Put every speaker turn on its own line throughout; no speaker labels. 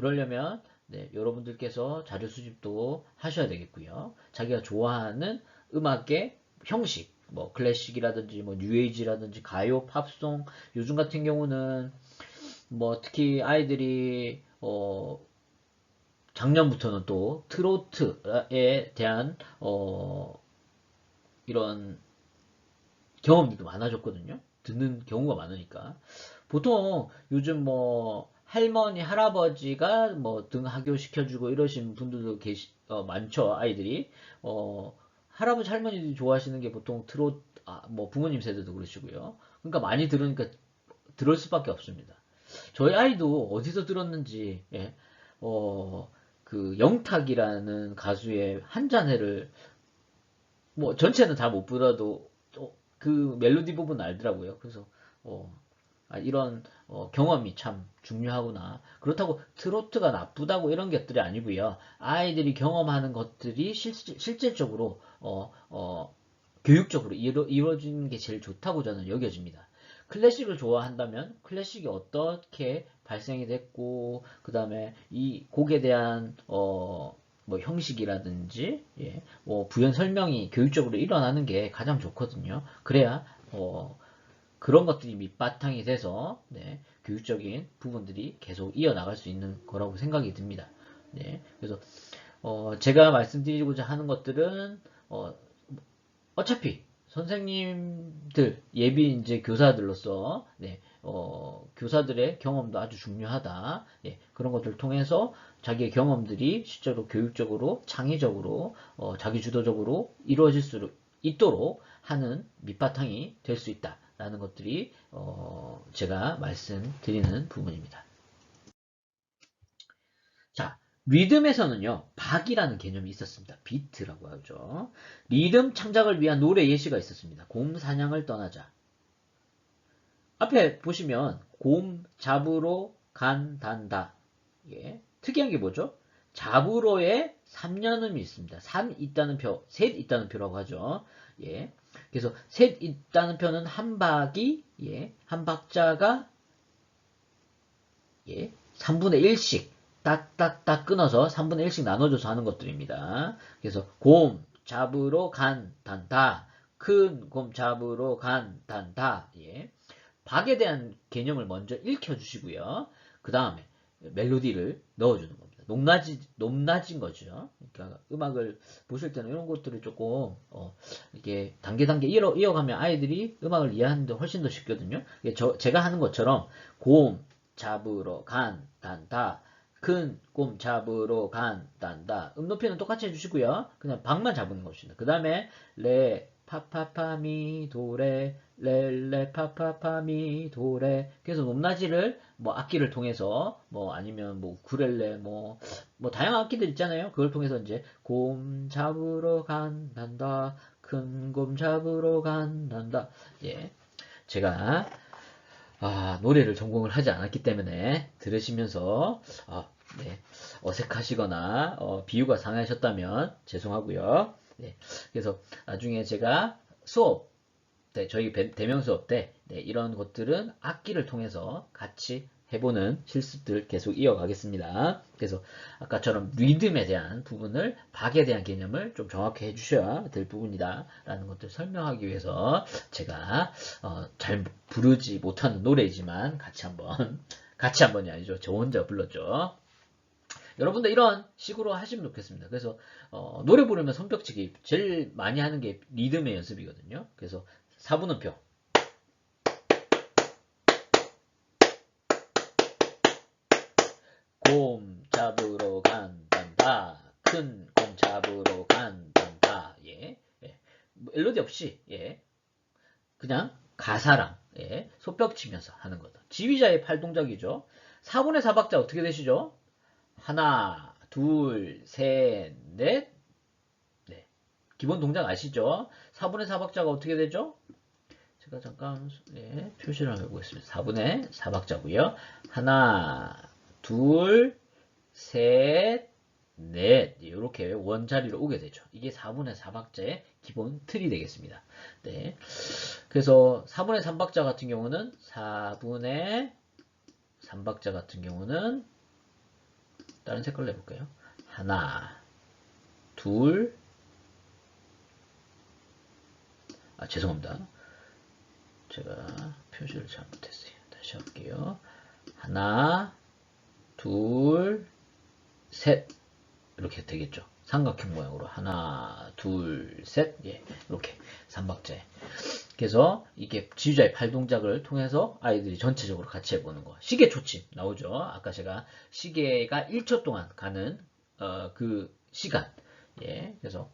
그러려면 네, 여러분들께서 자료 수집도 하셔야 되겠고요. 자기가 좋아하는 음악의 형식, 뭐 클래식이라든지 뭐 뉴에이지라든지 가요, 팝송, 요즘 같은 경우는 뭐 특히 아이들이 작년부터는 또 트로트에 대한 이런 경험들도 많아졌거든요. 듣는 경우가 많으니까. 보통 요즘 뭐 할머니, 할아버지가 뭐 등하교 시켜주고 이러신 분들도 많죠. 아이들이. 할아버지, 할머니들이 좋아하시는 게 보통 뭐 부모님 세대도 그러시고요. 그러니까 많이 들으니까 들을 수밖에 없습니다. 저희 아이도 어디서 들었는지, 예, 그 영탁이라는 가수의 한 잔해를 뭐 전체는 다 못 불러도 그 멜로디 부분 알더라고요. 그래서 이런 경험이 참 중요하구나. 그렇다고 트로트가 나쁘다고 이런 것들이 아니고요. 아이들이 경험하는 것들이 실질적으로 교육적으로 이루어지는 게 제일 좋다고 저는 여겨집니다. 클래식을 좋아한다면 클래식이 어떻게 발생이 됐고 그 다음에 이 곡에 대한 뭐 형식이라든지 예, 뭐 부연 설명이 교육적으로 일어나는 게 가장 좋거든요. 그래야 그런 것들이 밑바탕이 돼서 네, 교육적인 부분들이 계속 이어나갈 수 있는 거라고 생각이 듭니다. 네, 그래서 제가 말씀드리고자 하는 것들은 어차피 선생님들 예비 이제 교사들로서 네, 교사들의 경험도 아주 중요하다. 예, 그런 것들을 통해서 자기의 경험들이 실제로 교육적으로 창의적으로 자기 주도적으로 이루어질 수 있도록 하는 밑바탕이 될 수 있다라는 것들이 제가 말씀드리는 부분입니다. 자, 리듬에서는요, 박이라는 개념이 있었습니다. 비트라고 하죠. 리듬 창작을 위한 노래 예시가 있었습니다. 곰 사냥을 떠나자. 앞에 보시면 곰 잡으러 간단다. 예, 특이한 게 뭐죠? 잡으러에 3년음이 있습니다. 3 있다는 표, 셋 있다는 표라고 하죠. 예, 그래서 셋 있다는 표는 한 박이 예, 한 박자가 예, 3분의 1씩 딱딱딱 끊어서 3분의 1씩 나눠줘서 하는 것들입니다. 그래서 곰 잡으러 간단다. 큰 곰 잡으러 간단다. 예. 박에 대한 개념을 먼저 읽혀주시고요. 그 다음에 멜로디를 넣어주는 겁니다. 높낮인 거죠. 그러니까 음악을 보실 때는 이런 것들을 조금 이렇게 단계 이어가면 아이들이 음악을 이해하는데 훨씬 더 쉽거든요. 제가 하는 것처럼 곰 잡으러 간단다. 큰 곰 잡으러 간단다. 높이는 똑같이 해주시고요. 그냥 박만 잡는 것입니다. 그 다음에 레 파파파미 도레 렐레 파파파미 도레. 그래서 높낮이를 뭐 악기를 통해서 뭐 아니면 뭐 우쿨렐레 뭐 다양한 악기들 있잖아요. 그걸 통해서 이제 곰 잡으러 간단다. 큰 곰 잡으러 간단다. 예. 제가 노래를 전공을 하지 않았기 때문에 들으시면서 네, 어색하시거나 비유가 상하셨다면 죄송하고요. 네, 그래서 나중에 제가 수업 때 저희 대면 수업 때 네, 이런 것들은 악기를 통해서 같이 해보는 실습들 계속 이어가겠습니다. 그래서 아까처럼 리듬에 대한 부분을 박에 대한 개념을 좀 정확히 해주셔야 될 부분이다 라는 것들 설명하기 위해서 제가 잘 부르지 못하는 노래이지만 같이 한번이 아니죠. 저 혼자 불렀죠. 여러분들 이런 식으로 하시면 좋겠습니다. 그래서 노래 부르면 손뼉치기 제일 많이 하는 게 리듬의 연습이거든요. 그래서 4분음표 곰 잡으러 간단다. 큰 곰 잡으러 간단다. 예. 예. 멜로디 없이 예. 그냥 가사랑 예. 소벽 치면서 하는 거다. 지휘자의 팔동작이죠. 4분의 4박자 어떻게 되시죠? 하나, 둘, 셋, 넷. 네. 기본 동작 아시죠? 4분의 4박자가 어떻게 되죠? 제가 잠깐 예, 표시를 해보겠습니다. 4분의 4박자고요. 하나, 둘, 셋, 넷 이렇게 원자리로 오게 되죠. 이게 4분의 4박자의 기본 틀이 되겠습니다. 네. 그래서 4분의 3박자 같은 경우는 4분의 3박자 같은 경우는 다른 색깔로 해볼까요? 하나, 둘, 죄송합니다. 제가 표시를 잘못했어요. 다시 할게요. 하나, 둘, 셋. 이렇게 되겠죠. 삼각형 모양으로 하나, 둘, 셋. 예, 이렇게 삼박자에. 그래서 이게 지휘자의 팔 동작을 통해서 아이들이 전체적으로 같이 해보는 거. 시계 초침 나오죠. 아까 제가 시계가 1초 동안 가는 그 시간. 예, 그래서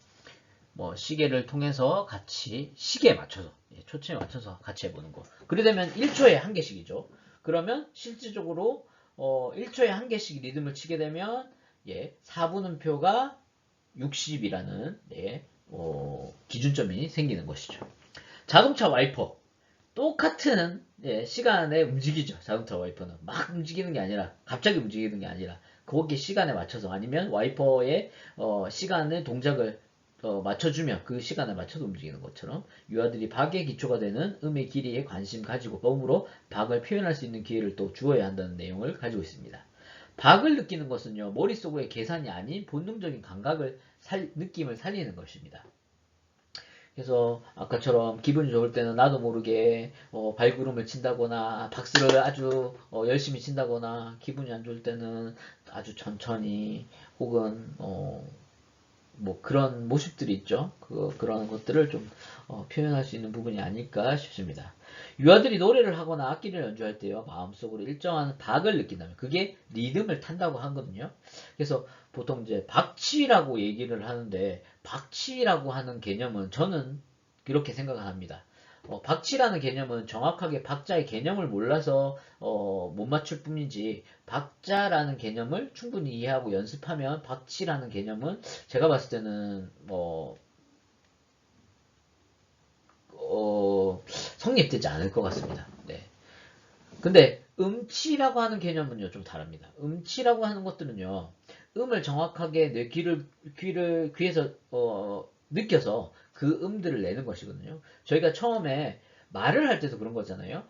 뭐 시계를 통해서 같이 시계에 맞춰서 초침에 맞춰서 같이 해보는 거. 그러려면 1초에 한 개씩이죠. 그러면 실질적으로 1초에 한 개씩 리듬을 치게 되면 4분음표가 60이라는 기준점이 생기는 것이죠. 자동차 와이퍼 똑같은 시간에 움직이죠. 자동차 와이퍼는 막 움직이는 게 아니라 갑자기 움직이는 게 아니라 거기에 시간에 맞춰서 아니면 와이퍼의 시간의 동작을 맞춰주면 그 시간에 맞춰서 움직이는 것처럼 유아들이 박의 기초가 되는 음의 길이에 관심 가지고 음으로 박을 표현할 수 있는 기회를 또 주어야 한다는 내용을 가지고 있습니다. 박을 느끼는 것은요 머릿속의 계산이 아닌 본능적인 감각을 느낌을 살리는 것입니다. 그래서 아까처럼 기분이 좋을 때는 나도 모르게 발구름을 친다거나 박수를 아주 열심히 친다거나 기분이 안 좋을 때는 아주 천천히 혹은 뭐 그런 모습들이 있죠. 그런 것들을 좀 표현할 수 있는 부분이 아닐까 싶습니다. 유아들이 노래를 하거나 악기를 연주할 때요. 마음속으로 일정한 박을 느낀다면 그게 리듬을 탄다고 하거든요. 그래서 보통 이제 박치라고 얘기를 하는데 박치라고 하는 개념은 저는 그렇게 생각을 합니다. 박치라는 개념은 정확하게 박자의 개념을 몰라서 못 맞출 뿐이지 박자라는 개념을 충분히 이해하고 연습하면 박치라는 개념은 제가 봤을 때는 성립되지 않을 것 같습니다. 네. 근데 음치라고 하는 개념은요 좀 다릅니다. 음치라고 하는 것들은요 음을 정확하게 내 귀에서 느껴서 그 음들을 내는 것이거든요. 저희가 처음에 말을 할 때도 그런 거잖아요.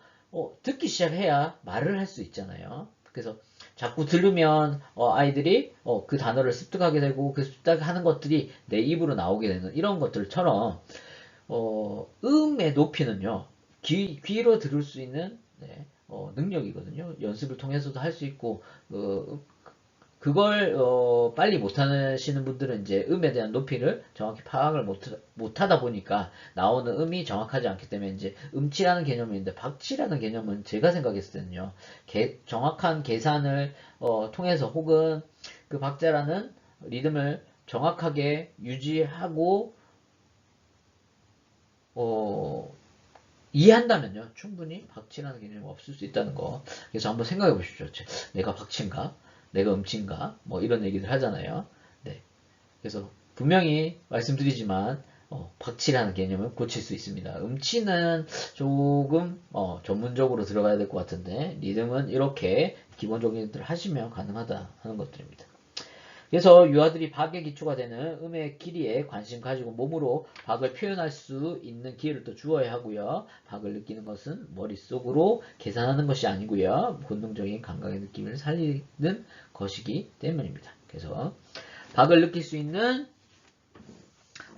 듣기 시작해야 말을 할 수 있잖아요. 그래서 자꾸 들으면 아이들이 그 단어를 습득하게 되고 그 습득하는 것들이 내 입으로 나오게 되는 이런 것들처럼 음의 높이는요 귀로 들을 수 있는 능력이거든요. 연습을 통해서도 할 수 있고 그걸 빨리 못하시는 분들은 이제 음에 대한 높이를 정확히 파악을 못하다 보니까 나오는 음이 정확하지 않기 때문에 이제 음치라는 개념인데 박치라는 개념은 제가 생각했을 때는요 정확한 계산을 통해서 혹은 그 박자라는 리듬을 정확하게 유지하고 이해한다면요 충분히 박치라는 개념이 없을 수 있다는 거. 그래서 한번 생각해 보십시오. 내가 박치인가? 내가 음치인가? 뭐 이런 얘기들 하잖아요. 네. 그래서 분명히 말씀드리지만 박치라는 개념을 고칠 수 있습니다. 음치는 조금 전문적으로 들어가야 될 것 같은데 리듬은 이렇게 기본적인 것들을 하시면 가능하다 하는 것들입니다. 그래서 유아들이 박의 기초가 되는 음의 길이에 관심 가지고 몸으로 박을 표현할 수 있는 기회를 또 주어야 하고요. 박을 느끼는 것은 머릿속으로 계산하는 것이 아니고요. 본능적인 감각의 느낌을 살리는 것이기 때문입니다. 그래서 박을 느낄 수 있는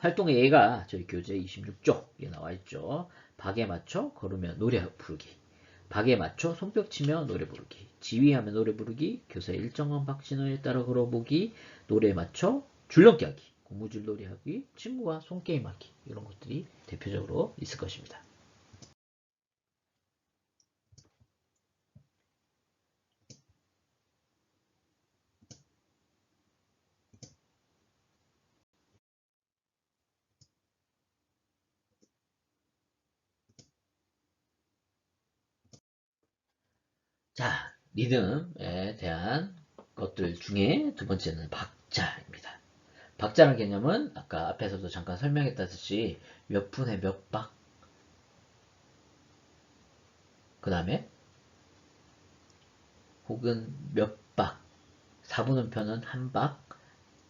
활동의 예가 저희 교재 26쪽에 나와 있죠. 박에 맞춰 걸으며 노래 부르기. 박에 맞춰 손뼉 치며 노래 부르기. 지휘하며 노래 부르기. 교사의 일정한 박신호에 따라 걸어보기. 노래에 맞춰 줄넘기 하기. 고무줄 놀이 하기. 친구와 손게임 하기. 이런 것들이 대표적으로 있을 것입니다. 자, 리듬에 대한 것들 중에 두 번째는 박자입니다. 박자라는 개념은 아까 앞에서도 잠깐 설명했다듯이 몇 분에 몇 박, 그 다음에 혹은 몇 박, 4분음표는 한 박,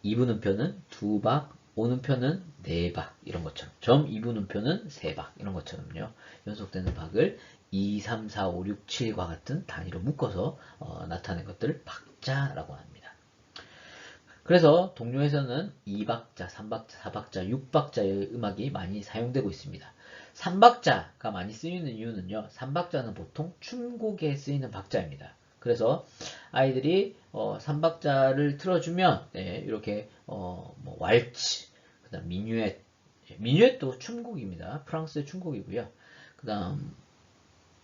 2분음표는 두 박, 5분음표는 네 박, 이런 것처럼 점 2분음표는 세 박, 이런 것처럼요. 연속되는 박을 2, 3, 4, 5, 6, 7과 같은 단위로 묶어서 나타낸 것들을 박자라고 합니다. 그래서 동요에서는 2박자, 3박자, 4박자, 6박자의 음악이 많이 사용되고 있습니다. 3박자가 많이 쓰이는 이유는요. 3박자는 보통 춤곡에 쓰이는 박자입니다. 그래서 아이들이 3박자를 틀어주면 이렇게 뭐 왈츠, 그다음 미뉴엣, 미뉴엣도 춤곡입니다. 프랑스의 춤곡이고요. 그다음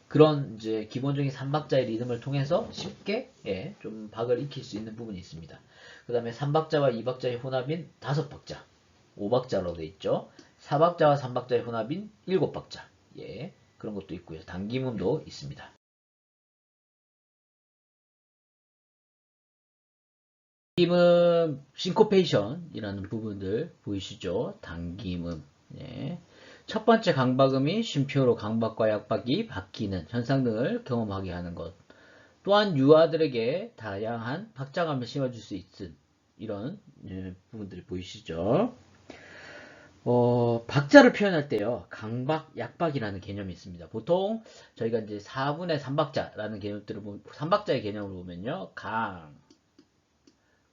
그런 이제 기본적인 3박자의 리듬을 통해서 쉽게 좀 박을 익힐 수 있는 부분이 있습니다. 그 다음에 3박자와 2박자의 혼합인 5박자, 5박자로 되어 있죠. 4박자와 3박자의 혼합인 7박자, 그런 것도 있고요. 단기음도 있습니다. 단기음 싱코페이션이라는 부분들 보이시죠? 단기음. 첫 번째 강박음이 쉼표로 강박과 약박이 바뀌는 현상 등을 경험하게 하는 것. 또한 유아들에게 다양한 박자감을 심어줄 수 있는 이런 부분들이 보이시죠? 박자를 표현할 때요, 강박, 약박이라는 개념이 있습니다. 보통 저희가 이제 4분의 3박자라는 개념들을 보면, 3박자의 개념을 보면요, 강,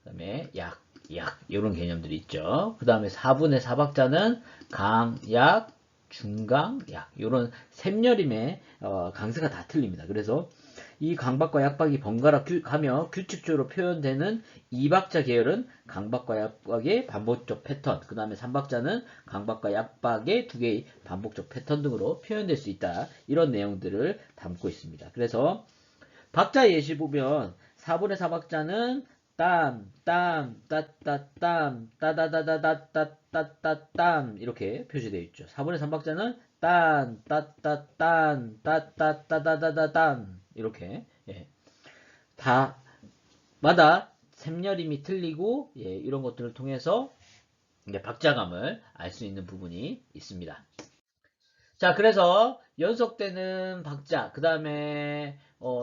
그 다음에 약, 이런 개념들이 있죠. 그 다음에 4분의 4박자는 강, 약, 중강, 약, 이런 셈열임의 강세가 다 틀립니다. 그래서 이 강박과 약박이 번갈아 가며 규칙적으로 표현되는 2박자 계열은 강박과 약박의 반복적 패턴, 그 다음에 3박자는 강박과 약박의 두 개의 반복적 패턴 등으로 표현될 수 있다. 이런 내용들을 담고 있습니다. 그래서 박자 예시 보면 4분의 4박자는 땀, 땀, 따따땀, 따다다다다따따땀 이렇게 표시되어 있죠. 4분의 3박자는 딴, 따따딴, 따따따다다다땀 이렇게 다 마다 셈열임이 틀리고 이런 것들을 통해서 이제 박자감을 알 수 있는 부분이 있습니다. 자, 그래서 연속되는 박자, 그 다음에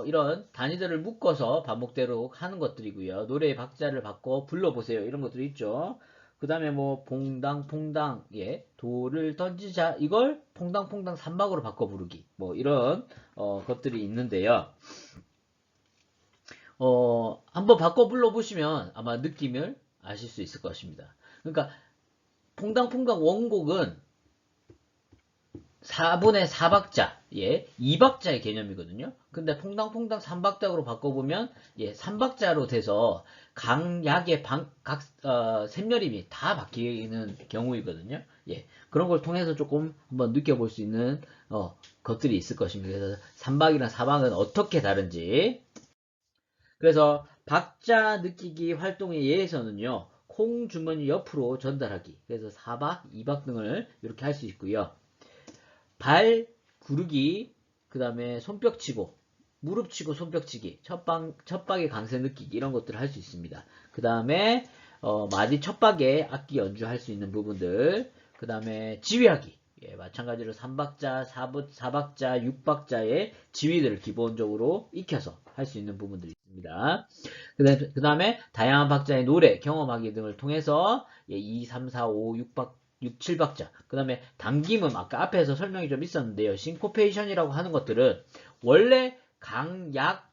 이런 단위들을 묶어서 반복대로 하는 것들이고요. 노래의 박자를 바꿔 불러보세요. 이런 것들이 있죠. 그 다음에 뭐 퐁당 퐁당 도를 던지자 이걸 퐁당 퐁당 3박으로 바꿔 부르기 뭐 이런 것들이 있는데요. 한번 바꿔 불러보시면 아마 느낌을 아실 수 있을 것입니다. 그러니까 퐁당 퐁당 원곡은 4분의 4박자, 2박자의 개념이거든요. 근데 퐁당퐁당 3박자로 바꿔보면, 3박자로 돼서 강약의 셈열임이 다 바뀌는 경우이거든요. 그런 걸 통해서 조금 한번 느껴볼 수 있는, 것들이 있을 것입니다. 그래서 3박이랑 4박은 어떻게 다른지. 그래서 박자 느끼기 활동의 예에서는요, 콩 주머니 옆으로 전달하기. 그래서 4박, 2박 등을 이렇게 할 수 있고요. 발 구르기, 그 다음에 손뼉 치고, 무릎 치고 손뼉 치기, 첫박의 강세 느끼기, 이런 것들을 할 수 있습니다. 그 다음에, 마디 첫박에 악기 연주할 수 있는 부분들, 그 다음에 지휘하기. 마찬가지로 3박자, 4박자, 6박자의 지휘들을 기본적으로 익혀서 할 수 있는 부분들이 있습니다. 그 다음에 다양한 박자의 노래, 경험하기 등을 통해서 2, 3, 4, 5, 6박 6, 7박자. 그 다음에 당김음, 아까 앞에서 설명이 좀 있었는데요. 싱코페이션이라고 하는 것들은 원래 강약,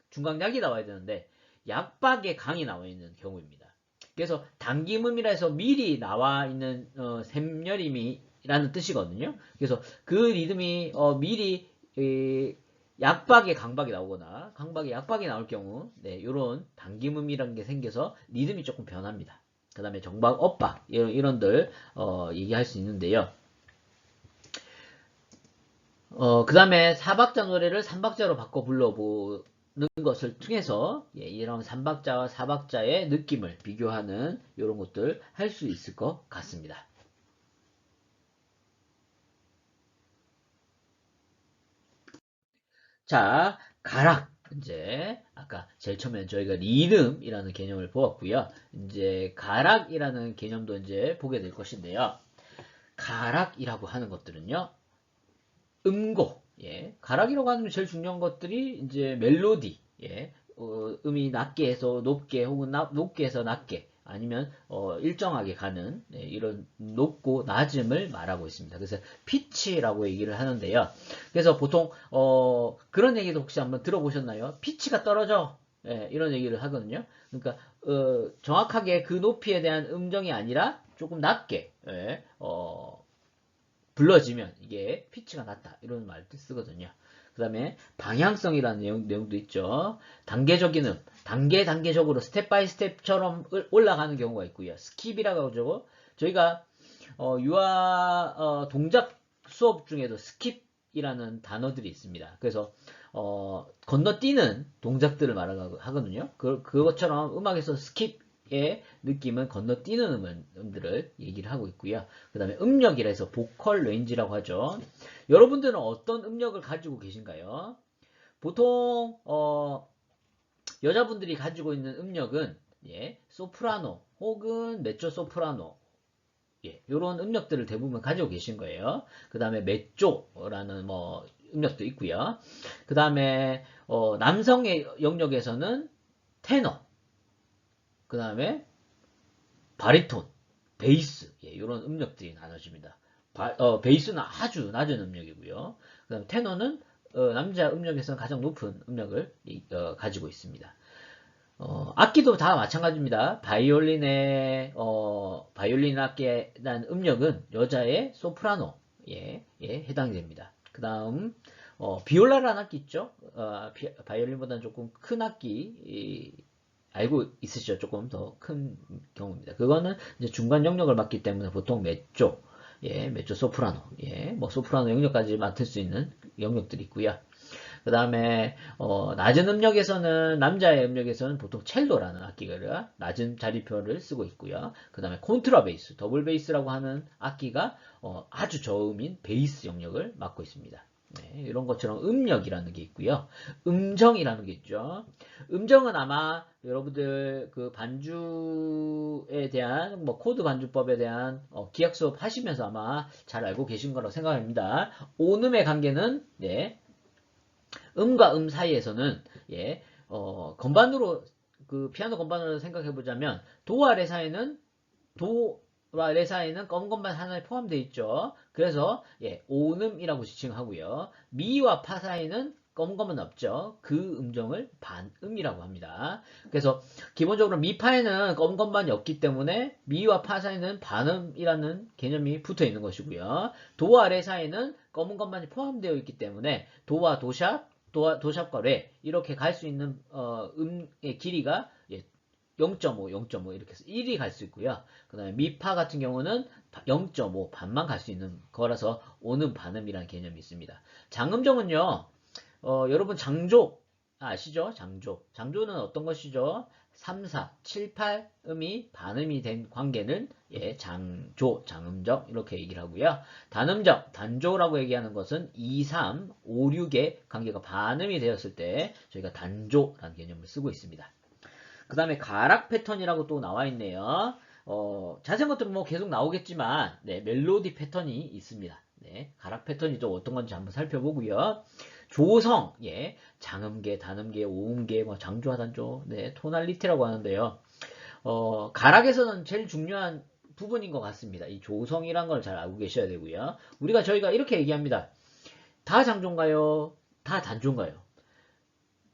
중강약이 나와야 되는데 약박에 강이 나와 있는 경우입니다. 그래서 당김음이라 해서 미리 나와 있는 셈열임이라는 뜻이거든요. 그래서 그 리듬이 미리 약박에 강박이 나오거나 강박에 약박이 나올 경우 이런 당김음이라는 게 생겨서 리듬이 조금 변합니다. 그 다음에 정박, 엇박 이런들 얘기할 수 있는데요. 그 다음에 4박자 노래를 3박자로 바꿔 불러보는 것을 통해서 이런 3박자와 4박자의 느낌을 비교하는 이런 것들 할 수 있을 것 같습니다. 자, 가락. 이제 아까 제일 처음에 저희가 리듬이라는 개념을 보았고요. 이제 가락이라는 개념도 이제 보게 될 것인데요. 가락이라고 하는 것들은요. 음곡, 가락이라고 하는 제일 중요한 것들이 이제 멜로디, 음이 낮게 해서 높게 혹은 높게 해서 낮게 아니면 일정하게 가는 이런 높고 낮음을 말하고 있습니다. 그래서 피치라고 얘기를 하는데요. 그래서 보통 그런 얘기도 혹시 한번 들어보셨나요? 피치가 떨어져. 예, 이런 얘기를 하거든요. 그러니까 정확하게 그 높이에 대한 음정이 아니라 조금 낮게 예, 불러지면 이게 피치가 낮다 이런 말도 쓰거든요. 그 다음에 방향성이라는 내용도 있죠. 단계적인 단계적으로 스텝 바이 스텝처럼 올라가는 경우가 있고요. 스킵이라고 하죠. 저희가 유아 동작 수업 중에도 스킵이라는 단어들이 있습니다. 그래서 건너뛰는 동작들을 말하거든요. 그것처럼 음악에서 스킵의 느낌은 건너뛰는 음들을 얘기를 하고 있고요. 그 다음에 음력이라 해서 보컬 레인지라고 하죠. 여러분들은 어떤 음력을 가지고 계신가요? 보통 여자분들이 가지고 있는 음력은 예, 소프라노 혹은 메조 소프라노 예, 요런 음력들을 대부분 가지고 계신 거예요. 그 다음에 메조라는 뭐 음력도 있고요. 그 다음에 남성의 영역에서는 테너, 그 다음에 바리톤, 베이스 예, 이런 음력들이 나눠집니다. 베이스는 아주 낮은 음력이고요. 그 다음에 테너는 남자 음력에서는 가장 높은 음력을 가지고 있습니다. 악기도 다 마찬가지입니다. 바이올린 악기에 대한 음력은 여자의 소프라노, 예, 해당이 됩니다. 그 다음, 비올라라는 악기 있죠? 바이올린보다는 조금 큰 악기, 알고 있으시죠? 조금 더 큰 경우입니다. 그거는 이제 중간 영역을 맡기 때문에 보통 메조, 예, 메조 소프라노, 예, 뭐 소프라노 영역까지 맡을 수 있는 영역들이 있고요. 그 다음에 낮은 음역에서는 남자의 음역에서는 보통 첼로라는 악기가 낮은 자리표를 쓰고 있고요. 그 다음에 콘트라베이스, 더블 베이스라고 하는 악기가 아주 저음인 베이스 영역을 맡고 있습니다. 네, 이런 것처럼 음역이라는 게 있고요. 음정이라는 게 있죠. 음정은 아마 여러분들 그 반주에 대한 뭐 코드 반주법에 대한 기악 수업 하시면서 아마 잘 알고 계신 거라고 생각합니다. 온음의 관계는 네, 음과 음 사이에서는 예, 건반으로 그 피아노 건반으로 생각해 보자면 도와 레 사이는 도와 레 사이는 검은 건반 하나에 포함되어 있죠. 그래서 예, 오음이라고 지칭하고요. 미와 파 사이는 검은 건반 없죠. 그 음정을 반음이라고 합니다. 그래서 기본적으로 미파에는 검은 건반이 없기 때문에 미와 파 사이는 반음이라는 개념이 붙어 있는 것이고요. 도와 레 사이는 검은 건반이 포함되어 있기 때문에 도와 도샵 도샵과 레 이렇게 갈 수 있는 음의 길이가 0.5, 0.5 이렇게 해서 1이 갈 수 있고요. 그 다음에 미파 같은 경우는 0.5 반만 갈 수 있는 거라서 오는 반음이라는 개념이 있습니다. 장음정은요. 여러분 장조 아시죠? 장조는 어떤 것이죠? 3, 4, 7, 8 음이 반음이 된 관계는 예, 장조, 장음정 이렇게 얘기를 하고요. 단음정, 단조라고 얘기하는 것은 2, 3, 5, 6의 관계가 반음이 되었을 때 저희가 단조라는 개념을 쓰고 있습니다. 그 다음에 가락 패턴이라고 또 나와 있네요. 자세한 것들은 뭐 계속 나오겠지만 네, 멜로디 패턴이 있습니다. 네, 가락 패턴이 또 어떤 건지 한번 살펴보고요. 조성, 예, 장음계, 단음계, 오음계, 뭐 장조하단조, 네, 토날리티라고 하는데요. 가락에서는 제일 중요한 부분인 것 같습니다. 이 조성이란 걸 잘 알고 계셔야 되고요. 저희가 이렇게 얘기합니다. 다 장조인가요? 다 단조인가요?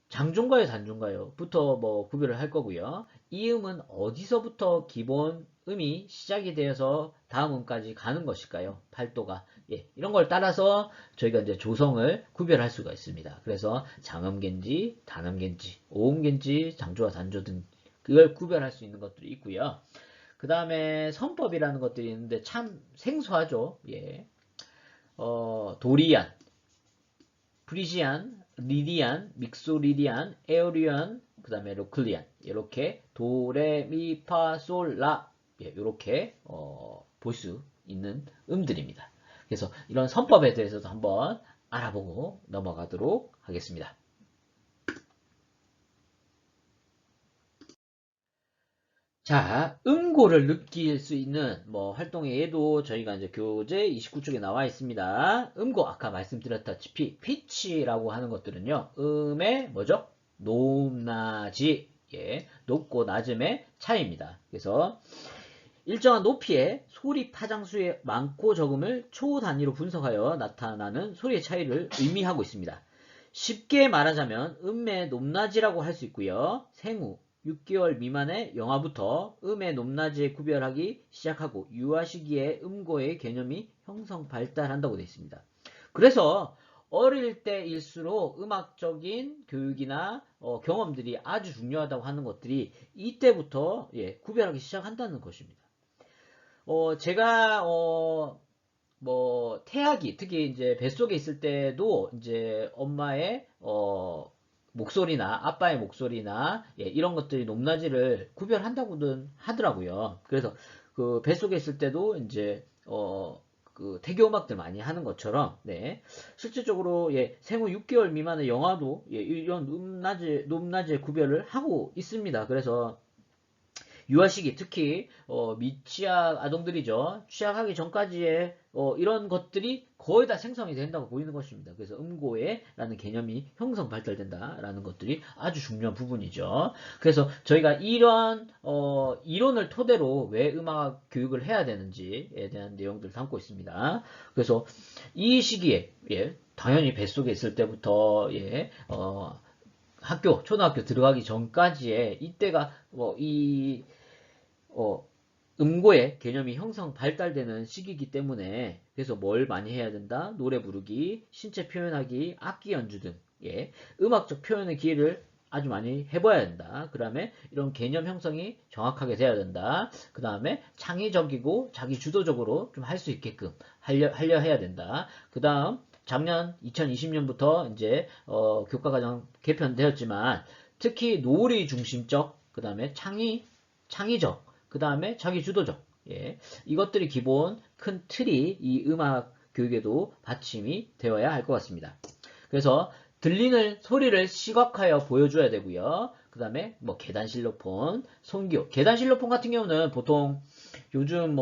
장조인가요? 단조인가요? 부터 뭐 구별을 할 거고요. 이 음은 어디서부터 기본 음이 시작이 되어서 다음 음까지 가는 것일까요? 팔도가. 예, 이런 걸 따라서 저희가 이제 조성을 구별할 수가 있습니다. 그래서 장음계인지, 단음계인지, 오음계인지, 장조와 단조 등 그걸 구별할 수 있는 것들이 있고요. 그 다음에 선법이라는 것들이 있는데 참 생소하죠. 예. 도리안, 프리지안, 리디안, 믹소리디안, 에어리안, 그 다음에 로클리안 이렇게 도레미파솔라 이렇게 볼 수 있는 음들입니다. 그래서 이런 선법에 대해서도 한번 알아보고 넘어가도록 하겠습니다. 자, 음고를 느낄 수 있는 뭐 활동의 예도 저희가 이제 교재 29쪽에 나와 있습니다. 음고 아까 말씀드렸다시피 피치라고 하는 것들은요. 음의 뭐죠? 높낮이 예, 높고 낮음의 차이입니다. 그래서 일정한 높이의 소리 파장수의 많고 적음을 초 단위로 분석하여 나타나는 소리의 차이를 의미하고 있습니다. 쉽게 말하자면 음의 높낮이라고 할 수 있고요. 생후 6개월 미만의 영아부터 음의 높낮이에 구별하기 시작하고 유아 시기에 음고의 개념이 형성 발달한다고 되어 있습니다. 그래서 어릴 때일수록 음악적인 교육이나 경험들이 아주 중요하다고 하는 것들이 이때부터 구별하기 시작한다는 것입니다. 제가 태아기, 특히 이제 뱃속에 있을 때도 이제 엄마의 목소리나 아빠의 목소리나 이런 것들이 높낮이를 구별한다고는 하더라고요. 그래서 그 뱃속에 있을 때도 이제 그 태교 음악들 많이 하는 것처럼 실질적으로 생후 6개월 미만의 영아도 이런 높낮이의 구별을 하고 있습니다. 그래서 유아시기 특히 미취학 아동들이죠. 취학하기 전까지의 이런 것들이 거의 다 생성이 된다고 보이는 것입니다. 그래서 음고해라는 개념이 형성 발달된다라는 것들이 아주 중요한 부분이죠. 그래서 저희가 이런 이론을 토대로 왜 음악 교육을 해야 되는지에 대한 내용들을 담고 있습니다. 그래서 이 시기에 당연히 뱃속에 있을 때부터 초등학교 들어가기 전까지의 이때가 음고의 개념이 형성 발달되는 시기이기 때문에 그래서 뭘 많이 해야 된다? 노래 부르기, 신체 표현하기, 악기 연주 등 음악적 표현의 기회를 아주 많이 해봐야 된다. 그 다음에 이런 개념 형성이 정확하게 돼야 된다. 그 다음에 창의적이고 자기 주도적으로 좀 할 수 있게끔 하려 해야 된다. 그 다음 작년 2020년부터 이제 교과과정 개편되었지만 특히 놀이 중심적 그 다음에 창의적 그 다음에 자기 주도적 이것들이 기본 큰 틀이 이 음악 교육에도 받침이 되어야 할 것 같습니다. 그래서 들리는 소리를 시각화하여 보여줘야 되고요. 그 다음에 계단 실로폰, 손교. 계단 실로폰 같은 경우는 보통 요즘